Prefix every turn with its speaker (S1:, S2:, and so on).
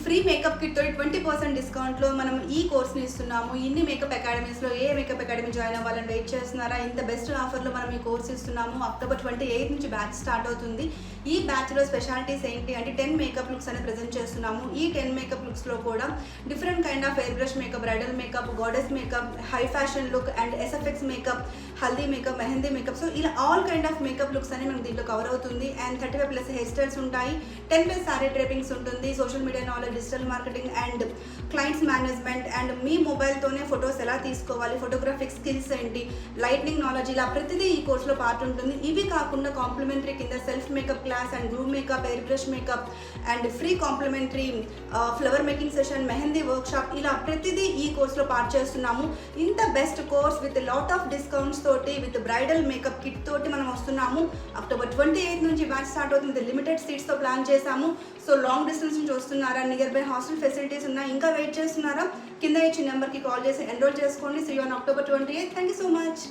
S1: Free makeup kit తోటి 20% డిస్కౌంట్లో మనం ఈ కోర్స్ని ఇస్తున్నాము. ఇన్ని మేకప్ అకాడమీస్లో ఏ మేకప్ అకాడమీ జాయిన్ అవ్వాలని వెయిట్ చేస్తున్నారా? ఇంత బెస్ట్ ఆఫర్లో మనం ఈ కోర్స్ ఇస్తున్నాము. అక్టోబర్ 28 నుంచి బ్యాచ్ స్టార్ట్ అవుతుంది. ఈ బ్యాచ్లో స్పెషాలిటీస్ ఏంటి అంటే 10 మేకప్ లుక్స్ అనేది ప్రజెంట్ చేస్తున్నాము. ఈ 10 మేకప్ లుక్స్లో కూడా different kind of air brush makeup, bridal makeup, goddess makeup, high fashion look and SFX makeup, haldi makeup, mehndi makeup, so ఇలా all kind of makeup looks అని మనకు దీంట్లో కవర్ అవుతుంది. అండ్ 35+ హెయిర్ స్టైల్స్ ఉంటాయి, 10+ సారీ డ్రేపింగ్స్ ఉంటుంది, social media knowledge, digital marketing and clients management and మీ మొబైల్తోనే photos ఎలా తీసుకోవాలి, ఫోటోగ్రాఫిక్ స్కిల్స్ ఏంటి, లైట్నింగ్ నాలెడ్జ్, ఇలా ప్రతిదీ ఈ కోర్సులో పార్ట్ ఉంటుంది. ఇవి కాకుండా కాంప్లిమెంటరీ కింద self makeup class and groom makeup, air brush makeup and free complimentary flower making session, mehndi workshop, ఇలా ప్రతిదీ ఈ కోర్సులో పార్ట్ చేస్తున్నాము. ఇంత best course with lot of discounts తోటి, విత్ బ్రైడల్ మేకప్ కిట్ తోటి మనం వస్తున్నాము. అక్టోబర్ 28 నుంచి బ్యాచ్ స్టార్ట్ అవుతుంది. లిమిటెడ్ సీట్స్తో ప్లాన్ చేశాము. సో లాంగ్ డిస్టెన్స్ నుంచి వస్తున్నారా, నియర్ బై హాస్టల్ ఫెసిలిటీస్ ఉన్నాయి, ఇంకా వెయిట్ చేస్తున్నారా, కింద ఇచ్చిన నెంబర్కి కాల్ చేసి ఎన్రోల్ చేసుకోండి. See you on October 28. Thank you so much.